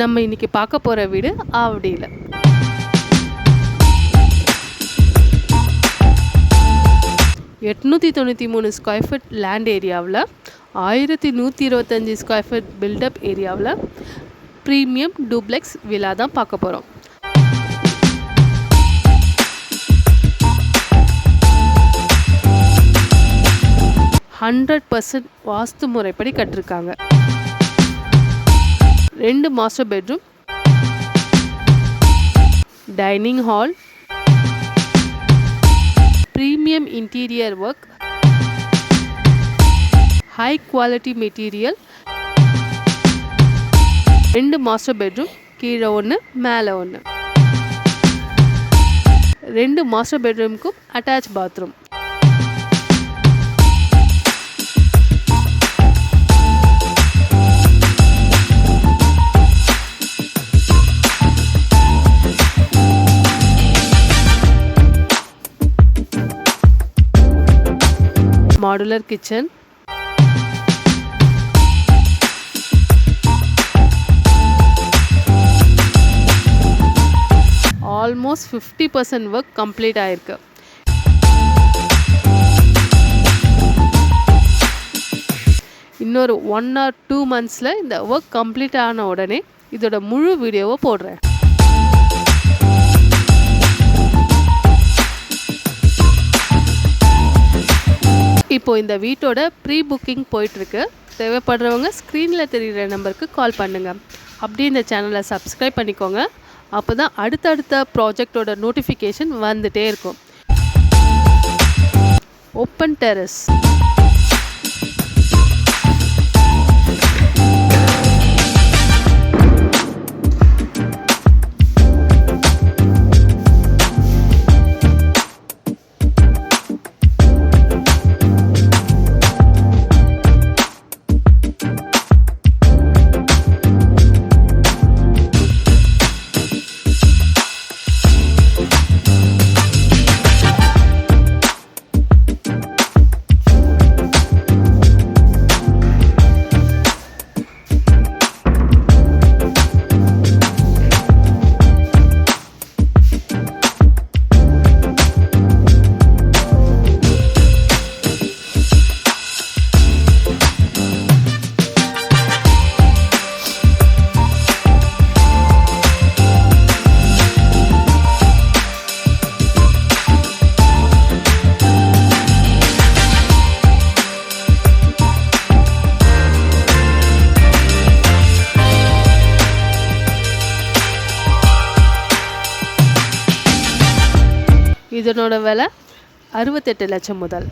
நம்ம இன்னைக்கு பார்க்க போகிற வீடு ஆவடியில். $893 ஸ்கொயர் ஃபீட் லேண்ட் ஏரியாவில் 1125 ஸ்கொயர் ஃபீட் பில்டப் ஏரியாவில் ப்ரீமியம் டூப்ளெக்ஸ் வில்லா தான் பார்க்க போகிறோம். %100% வாஸ்து முறைப்படி கட்டிருக்காங்க. 2 master bedroom, dining hall, premium interior work, high quality material. 2 master bedroom, கீழே ஒன்று மேலே ஒன்று. 2 மாஸ்டர் பெட்ரூமுக்கும் attach bathroom. Modular kitchen, almost 50% work complete ஆயிருக்கு. இன்னொரு 1 or 2 months இந்த ஒர்க் கம்ப்ளீட் ஆன உடனே இதோட முழு வீடியோவை போடுறேன். இப்போது இந்த வீட்டோட ப்ரீ புக்கிங் போயிட்டுருக்கு. தேவைப்படுறவங்க ஸ்க்ரீனில் தெரிகிற நம்பருக்கு கால் பண்ணுங்கள். அப்படியே இந்த சேனலை சப்ஸ்கிரைப் பண்ணிக்கோங்க. அப்போ தான் அடுத்தடுத்த ப்ராஜெக்டோட நோட்டிஃபிகேஷன் வந்துகிட்டே இருக்கும். ஓப்பன் டெரஸ், இதனோட விலை 68 லட்சம் முதல்.